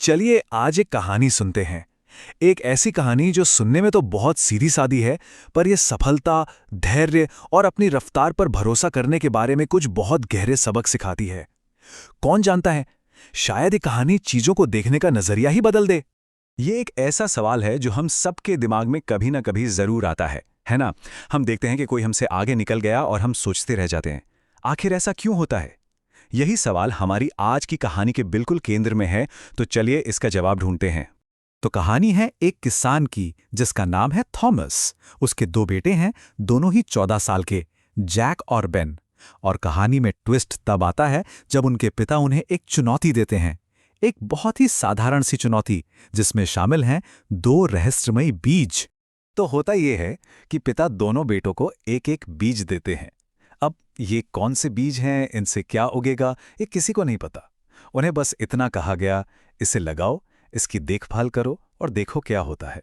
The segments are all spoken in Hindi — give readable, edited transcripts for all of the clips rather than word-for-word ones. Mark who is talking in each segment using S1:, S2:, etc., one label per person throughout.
S1: चलिए आज एक कहानी सुनते हैं। एक ऐसी कहानी जो सुनने में तो बहुत सीधी-सादी है, पर यह सफलता, धैर्य और अपनी रफ्तार पर भरोसा करने के बारे में कुछ बहुत गहरे सबक सिखाती है। कौन जानता है, शायद ये कहानी चीजों को देखने का नजरिया ही बदल दे।
S2: ये एक ऐसा सवाल है जो हम सबके दिमाग में कभी ना कभी जरूर आता है ना? हम देखते हैं कि कोई हमसे आगे निकल गया और हम सोचते रह जाते हैं, आखिर ऐसा क्यों होता है? यही सवाल हमारी आज की कहानी के बिल्कुल केंद्र में है, तो चलिए इसका जवाब ढूंढते हैं। तो कहानी है एक किसान की जिसका नाम है थॉमस। उसके दो बेटे हैं, दोनों ही 14 साल के, जैक और बेन। और कहानी में ट्विस्ट तब आता है जब उनके पिता उन्हें एक चुनौती देते हैं, एक बहुत ही साधारण सी चुनौती जिसमें शामिल हैं 2 रहस्यमयी बीज। तो होता यह है कि पिता दोनों बेटों को एक एक बीज देते हैं। अब ये कौन से बीज हैं, इनसे क्या उगेगा, ये किसी को नहीं पता। उन्हें बस इतना कहा गया, इसे लगाओ, इसकी देखभाल करो और देखो क्या होता है।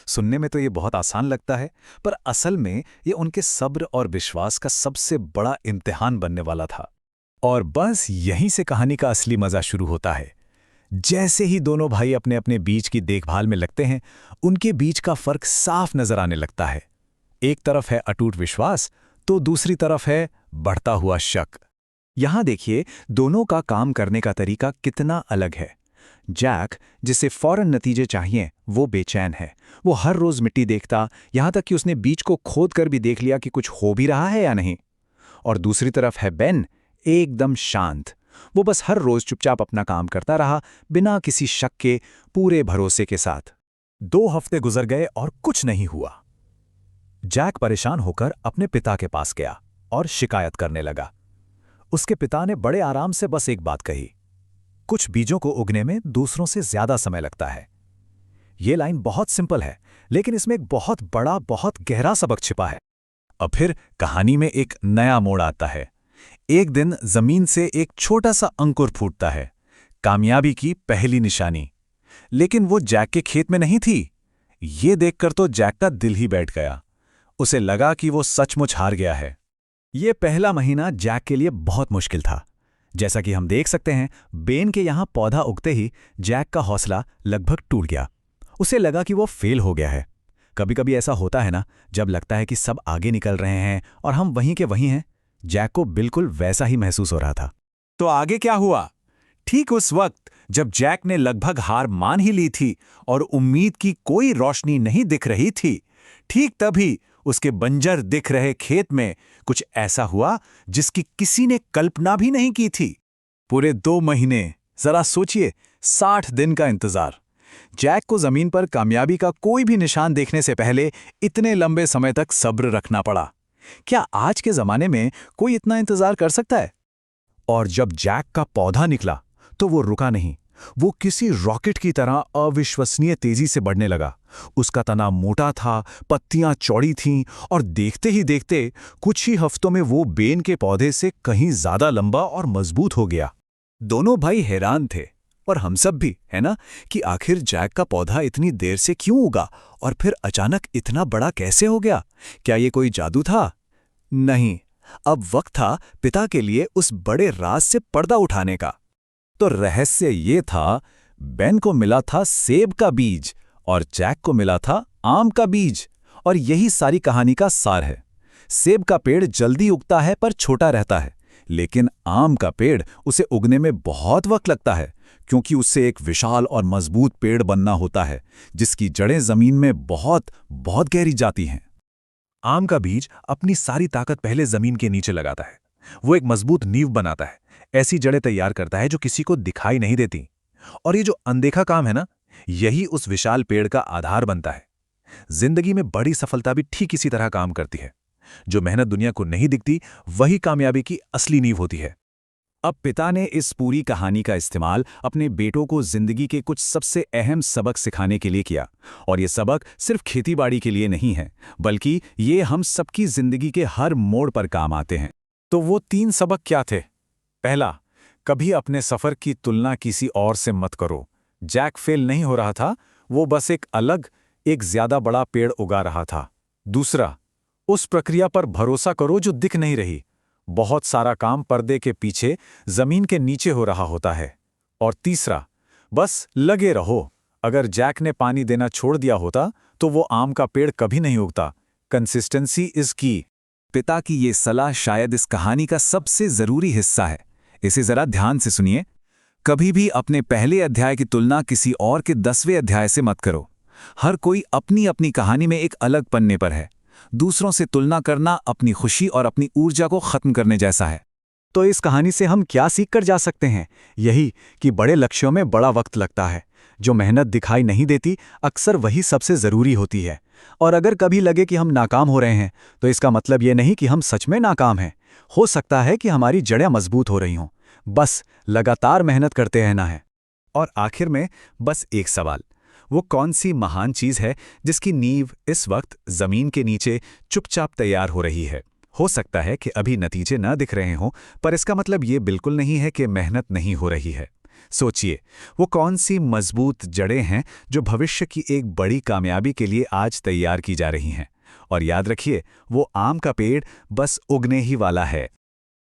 S2: सुनने में तो ये बहुत आसान लगता है, पर असल में ये उनके सब्र और विश्वास का सबसे बड़ा इम्तिहान बनने वाला था। और बस यहीं से कहानी का असली मजा शुरू होता है। जैसे ही दोनों भाई अपने अपने बीज की देखभाल में लगते हैं, उनके बीच का फर्क साफ नजर आने लगता है। एक तरफ है अटूट विश्वास, तो दूसरी तरफ है बढ़ता हुआ शक। यहां देखिए, दोनों का काम करने का तरीका कितना अलग है। जैक, जिसे फौरन नतीजे चाहिए, वो बेचैन है। वो हर रोज मिट्टी देखता, यहां तक कि उसने बीज को खोद कर भी देख लिया कि कुछ हो भी रहा है या नहीं। और दूसरी तरफ है बेन, एकदम शांत। वो बस हर रोज चुपचाप अपना काम करता रहा, बिना किसी शक के, पूरे भरोसे के साथ। 2 हफ्ते गुजर गए और कुछ नहीं हुआ। जैक परेशान होकर अपने पिता के पास गया और शिकायत करने लगा। उसके पिता ने बड़े आराम से बस एक बात कही, कुछ बीजों को उगने में दूसरों से ज्यादा समय लगता है। ये लाइन बहुत सिंपल है, लेकिन इसमें एक बहुत बड़ा, बहुत गहरा सबक छिपा है। अब फिर कहानी में एक नया मोड़ आता है। एक दिन जमीन से एक छोटा सा अंकुर फूटता है, कामयाबी की पहली निशानी। लेकिन वो जैक के खेत में नहीं थी। ये देखकर तो जैक का दिल ही बैठ गया। उसे लगा कि वो सचमुच हार गया है। ये पहला महीना जैक के लिए बहुत मुश्किल था। जैसा कि हम देख सकते हैं, बेन के यहां पौधा उगते ही जैक का हौसला लगभग टूट गया। उसे लगा कि वो फेल हो गया है। कभी कभी ऐसा होता है ना, जब लगता है कि सब आगे निकल रहे हैं और हम वहीं के वहीं हैं। जैक को बिल्कुल वैसा ही महसूस हो रहा था। तो आगे क्या हुआ? ठीक उस वक्त जब जैक ने लगभग हार मान ही ली थी और उम्मीद की कोई रोशनी नहीं दिख रही थी, ठीक तभी उसके बंजर दिख रहे खेत में कुछ ऐसा हुआ जिसकी किसी ने कल्पना भी नहीं की थी। पूरे 2 महीने, जरा सोचिए, 60 दिन का इंतजार। जैक को जमीन पर कामयाबी का कोई भी निशान देखने से पहले इतने लंबे समय तक सब्र रखना पड़ा। क्या आज के जमाने में कोई इतना इंतजार कर सकता है? और जब जैक का पौधा निकला, तो वो रुका नहीं। वो किसी रॉकेट की तरह अविश्वसनीय तेजी से बढ़ने लगा। उसका तना मोटा था, पत्तियां चौड़ी थीं और देखते ही देखते कुछ ही हफ्तों में वो बेन के पौधे से कहीं ज्यादा लंबा और मजबूत हो गया। दोनों भाई हैरान थे, और हम सब भी, है ना, कि आखिर जैक का पौधा इतनी देर से क्यों उगा और फिर अचानक इतना बड़ा कैसे हो गया? क्या ये कोई जादू था? नहीं, अब वक्त था पिता के लिए उस बड़े राज से पर्दा उठाने का। तो रहस्य ये था, बेन को मिला था सेब का बीज और जैक को मिला था आम का बीज। और यही सारी कहानी का सार है। सेब का पेड़ जल्दी उगता है पर छोटा रहता है, लेकिन आम का पेड़, उसे उगने में बहुत वक्त लगता है, क्योंकि उससे एक विशाल और मजबूत पेड़ बनना होता है जिसकी जड़ें जमीन में बहुत बहुत गहरी जाती हैं। आम का बीज अपनी सारी ताकत पहले जमीन के नीचे लगाता है। वो एक मजबूत नींव बनाता है, ऐसी जड़ें तैयार करता है जो किसी को दिखाई नहीं देती। और ये जो अनदेखा काम है ना, यही उस विशाल पेड़ का आधार बनता है। जिंदगी में बड़ी सफलता भी ठीक इसी तरह काम करती है। जो मेहनत दुनिया को नहीं दिखती, वही कामयाबी की असली नींव होती है। अब पिता ने इस पूरी कहानी का इस्तेमाल अपने बेटों को जिंदगी के कुछ सबसे अहम सबक सिखाने के लिए किया। और ये सबक सिर्फ खेतीबाड़ी के लिए नहीं है, बल्कि ये हम सबकी जिंदगी के हर मोड़ पर काम आते हैं। तो वो 3 सबक क्या थे? पहला, कभी अपने सफर की तुलना किसी और से मत करो। जैक फेल नहीं हो रहा था, वो बस एक ज्यादा बड़ा पेड़ उगा रहा था। दूसरा, उस प्रक्रिया पर भरोसा करो जो दिख नहीं रही। बहुत सारा काम पर्दे के पीछे, जमीन के नीचे हो रहा होता है। और तीसरा,
S3: बस लगे रहो। अगर जैक ने पानी देना छोड़ दिया होता तो वो आम का पेड़ कभी नहीं उगता। कंसिस्टेंसी इज की।
S2: पिता की ये सलाह शायद इस कहानी का सबसे जरूरी हिस्सा है। इसे जरा ध्यान से सुनिए। कभी भी अपने पहले अध्याय की तुलना किसी और के 10वें अध्याय से मत करो। हर कोई अपनी अपनी कहानी में एक अलग पन्ने पर है। दूसरों से तुलना करना अपनी खुशी और अपनी ऊर्जा को खत्म करने जैसा है।
S3: तो इस कहानी से हम क्या सीख कर जा सकते हैं? यही कि बड़े लक्ष्यों में बड़ा वक्त लगता है। जो मेहनत दिखाई नहीं देती अक्सर वही सबसे ज़रूरी होती है। और अगर कभी लगे कि हम नाकाम हो रहे हैं तो इसका मतलब ये नहीं कि हम सच में नाकाम हैं। हो सकता है कि हमारी जड़ें मजबूत हो रही हों। बस लगातार मेहनत करते रहना है।
S2: और आखिर में बस एक सवाल, वो कौन सी महान चीज़ है जिसकी नींव इस वक्त ज़मीन के नीचे चुपचाप तैयार हो रही है? हो सकता है कि अभी नतीजे न दिख रहे हों, पर इसका मतलब ये बिल्कुल नहीं है कि मेहनत नहीं हो रही है। सोचिए, वो कौन सी मजबूत जड़ें हैं जो भविष्य की एक बड़ी कामयाबी के लिए आज तैयार की जा रही हैं। और याद रखिए, वो आम का पेड़ बस उगने ही वाला है।